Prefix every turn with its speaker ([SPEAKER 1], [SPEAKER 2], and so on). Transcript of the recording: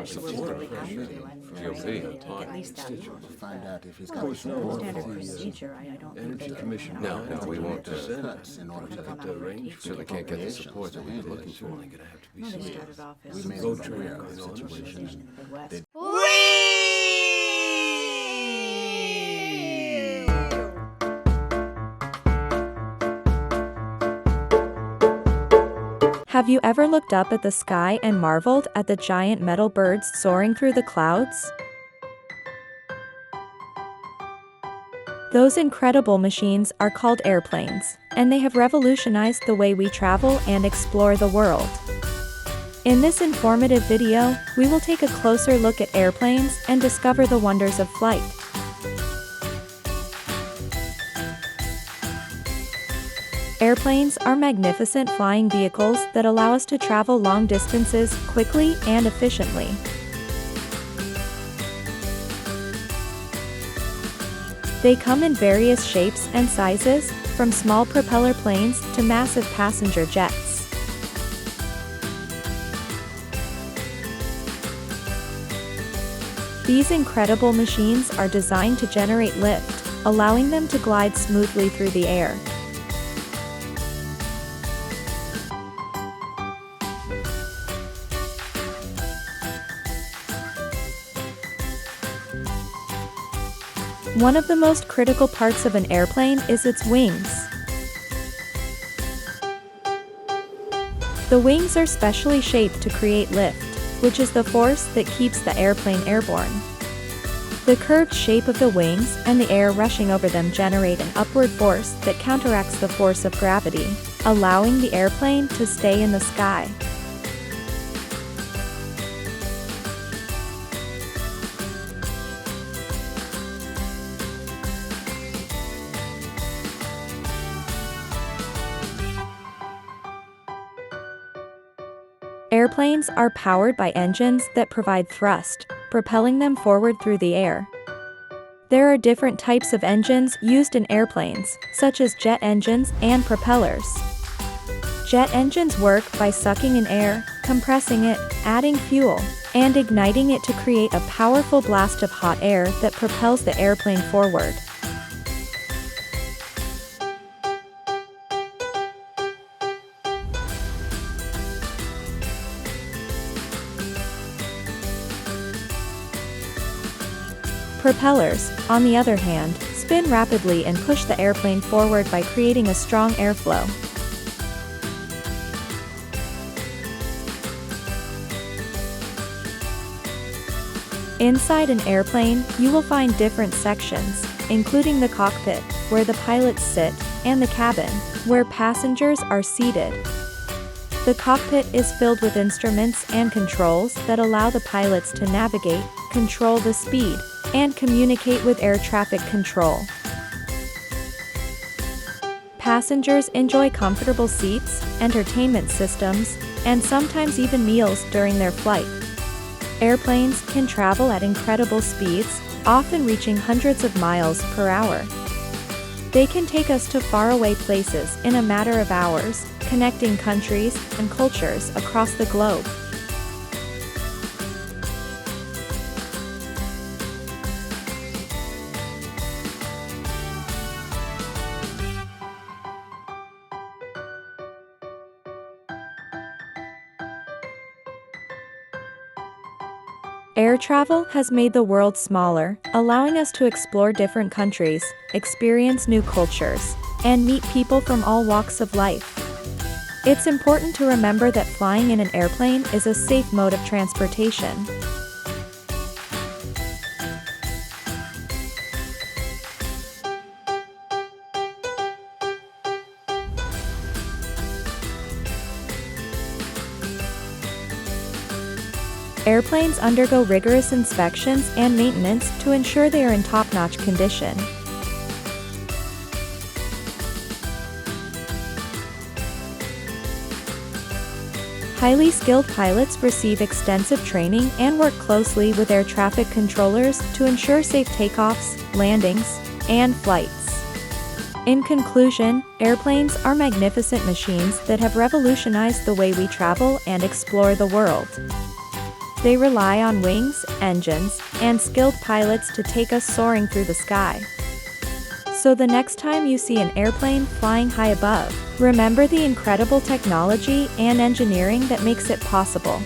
[SPEAKER 1] especially where we really have to, and at least that
[SPEAKER 2] We'll find out if he's got
[SPEAKER 1] well,
[SPEAKER 2] the support
[SPEAKER 1] standard
[SPEAKER 2] for his
[SPEAKER 1] procedure, I don't think
[SPEAKER 3] Energy
[SPEAKER 1] they
[SPEAKER 3] Commission.
[SPEAKER 1] can.
[SPEAKER 3] No, we won't,
[SPEAKER 2] cuts in order to
[SPEAKER 1] Come
[SPEAKER 2] get
[SPEAKER 1] out of rotation.
[SPEAKER 3] so they can't get the support that we've been looking for.
[SPEAKER 1] No, they started off as
[SPEAKER 2] We made
[SPEAKER 3] Road
[SPEAKER 2] them
[SPEAKER 3] trip
[SPEAKER 2] aware of
[SPEAKER 3] going
[SPEAKER 2] the
[SPEAKER 3] on.
[SPEAKER 2] situation.
[SPEAKER 1] in the Midwest.
[SPEAKER 4] Have you ever looked up at the sky and marveled at the giant metal birds soaring through the clouds? Those incredible machines are called airplanes, and they have revolutionized the way we travel and explore the world. In this informative video, we will take a closer look at airplanes and discover the wonders of flight. Airplanes are magnificent flying vehicles that allow us to travel long distances quickly and efficiently. They come in various shapes and sizes, from small propeller planes to massive passenger jets. These incredible machines are designed to generate lift, allowing them to glide smoothly through the air. One of the most critical parts of an airplane is its wings. The wings are specially shaped to create lift, which is the force that keeps the airplane airborne. The curved shape of the wings and the air rushing over them generate an upward force that counteracts the force of gravity, allowing the airplane to stay in the sky. Airplanes are powered by engines that provide thrust, propelling them forward through the air. There are different types of engines used in airplanes, such as jet engines and propellers. Jet engines work by sucking in air, compressing it, adding fuel, and igniting it to create a powerful blast of hot air that propels the airplane forward. Propellers, on the other hand, spin rapidly and push the airplane forward by creating a strong airflow. Inside an airplane, you will find different sections, including the cockpit, where the pilots sit, and the cabin, where passengers are seated. The cockpit is filled with instruments and controls that allow the pilots to navigate, control the speed, and communicate with air traffic control. Passengers enjoy comfortable seats, entertainment systems, and sometimes even meals during their flight. Airplanes can travel at incredible speeds, often reaching hundreds of miles per hour. They can take us to faraway places in a matter of hours, connecting countries and cultures across the globe. Air travel has made the world smaller, allowing us to explore different countries, experience new cultures, and meet people from all walks of life. It's important to remember that flying in an airplane is a safe mode of transportation. Airplanes undergo rigorous inspections and maintenance to ensure they are in top-notch condition. Highly skilled pilots receive extensive training and work closely with air traffic controllers to ensure safe takeoffs, landings, and flights. In conclusion, airplanes are magnificent machines that have revolutionized the way we travel and explore the world. They rely on wings, engines, and skilled pilots to take us soaring through the sky. So the next time you see an airplane flying high above, remember the incredible technology and engineering that makes it possible.